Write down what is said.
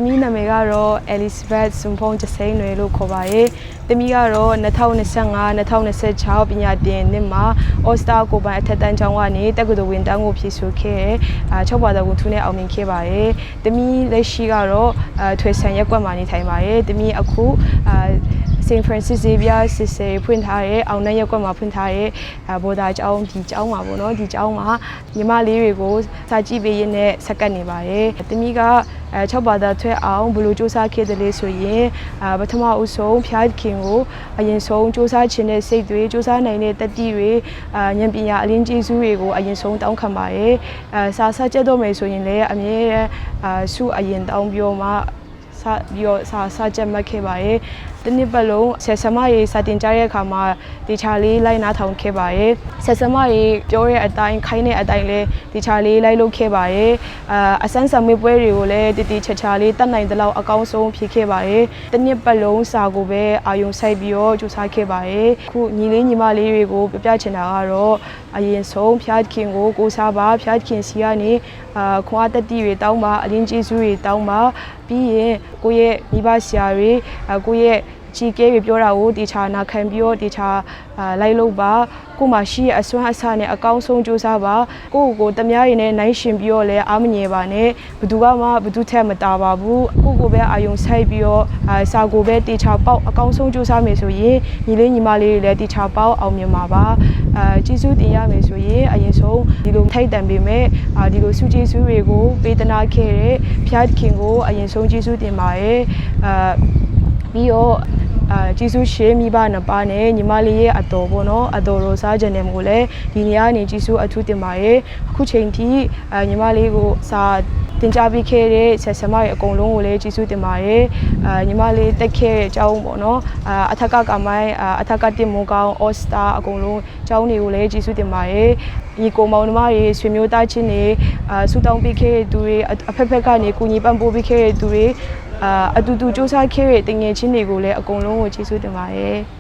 သမီးနာမည်ကတော့ Elizabeth စွန်ဖုံးကျစိန်ရွယ်လို့ခေါ်ပါရဲ့သမီးကတော့2025-2026ပညာသင်နှစ်မှာ All Star ကိုပိုင်အထက်တန်းကျောင်းကနေတက္ကသိုလ်ဝင်တန်းကိုဖြည့်ဆို့ခဲ့6ဘာသာဝင်ထူးနဲ့အောင်မြင်ခဲ့ပါရဲ့သမီးလက်ရှိကတော့ထွေဆန်ရက်ကွက်မှာနေထိုင်ပါရဲ့သမီးအခုSaint Francis Xavier စစ်စေဖွင့်ထားတဲ့အောင်နှက်ရက်ကွက်မှာဖွင့်ထားတဲ့ဘော်ဒါကျောင်းဒီကျောင်းမှာပေါ့နော်ဒီကျောင်းမှာညီမလေးတွေကိုစာကြည့်ပေးရင်းနဲ့ဆက်ကပ်နေပါတယ်။သမီးက6ဘာသာထွက်အောင်ဘယ်လိုစူးစမ်းခဲ့တယ်လဲဆိုရင်ပထမအဦးဆုံးဖျားခင်ကိုအရင်ဆုံးစူးစမ်းခြင်းနဲ့စိတ်တွေစူးစမ်းနိုင်တဲ့တတိတွေဉာဏ်ပညာအလင်းကျေးဇူးတွေကိုအရင်ဆုံးတောင်းခံပါတယ်။စာစကြတော့မယ်ဆိုရင်လည်းအမြဲစုအရင်တောင်းပြောမှစာချက်မှတ်ခဲ့ပါရဲ့တနည်းပတ်လုံးဆက်ဆမရေးစတင်ကြတဲ့အခါမှာတေချာလေးလိုက်နားထောင်ခဲ့ပါရဲ့ဆက်ဆမရေးပြောတဲ့အတိုင်းခိုင်းတဲ့အတိုင်းလည်းတေချာလေးလိုက်လုပ်ခဲ့ပါရဲ့အစမ်းစံမေးပွဲတွေကိုလည်းတတိချာချာလေးတတ်နိုင်တဲ့လောက်အကောင်းဆုံးဖြေခဲ့ပါရဲ့တနည်းပတ်လုံးစာကိုပဲအာယုံစိုက်ပြီးတော့ကြိုးစားခဲ့ပါရဲ့ခုညီလေးညီမလေးတွေကိုပြပြချင်တာကတော့အရင်ဆုံးဖျားခင်ကိုကိုစားပါဖျားခင်စီကနေခွန်အားတတိတွေတောင်းပါအလင်းကျေးဇူးတွေတောင်းပါပြီးရင်ကိုယ့်ရဲ့မိဘဆရာတွေကိုယ့်ရဲ့ချီကဲပြီးပြောတာကိုတေချာနာခံပြီးတော့တေချာလိုက်လို့ပါကို့မှာရှိရဲ့အစွမ်းအစနဲ့အကောင်းဆုံးကြိုးစားပါကိုတမယားရင်းနဲ့နိုင်ရှင်ပြီးတော့လည်းအားမငယ်ပါနဲ့ဘသူကမှဘသူထက်မတာပါဘူးကိုပဲအာယုံဆိုင်ပြီးတော့စာကိုပဲတေချာပေါက်အကောင်းဆုံးကြိုးစားမယ်ဆိုရင်ညီလေးညီမလေးတွေလည်းတေချာပေါက်အောင်မြင်ပါပါကျေးဇူးတင်ရမယ်ဆိုရင်အရင်ဆုံးဒီလိုထိုက်တန်ပေမဲ့ဒီလိုစုကျေးဇူးတွေကိုပေးသနာခဲ့တဲ့ဖျားခင်ကိုအရင်ဆုံးကျေးဇူးတင်ပါရဲ့ပြီးတော့ကျေးဇူးရှင်မိဘနှစ်ပါးနဲ့ညီမလေးရဲ့အတော်ပေါ့နော်အတော်ရောစားကြတယ်မို့လဲဒီနေရာနေကျေးဇူးအထူးတင်ပါရဲ့အခုချိန်ထိညီမလေးကိုစာတင်ကြပေးခဲ့တဲ့ဆက်ဆံမရဲ့အကုန်လုံးကိုလည်းကျေးဇူးတင်ပါရဲ့ညီမလေးတက်ခဲ့တဲ့အကြောင်းပေါ့နော်အထက်ကကမိုင်းအထက်ကတင်မုံကောင်း All Star အကုန်လုံးအကြောင်းတွေကိုလည်းကျေးဇူးတင်ပါရဲ့ဒီကိုမောင်နှမတွေဆွေမျိုးသားချင်းတွေဆူတောင်းပေးခဲ့တဲ့သူတွေအဖက်ဖက်ကနေကူညီပံ့ပိုးပေးခဲ့တဲ့သူတွေအတူတူစူးစမ်းခဲ့တဲ့တငယ်ချင်းတွေကိုလည်းအကုန်လုံးကိုကျေးဇူးတင်ပါတယ်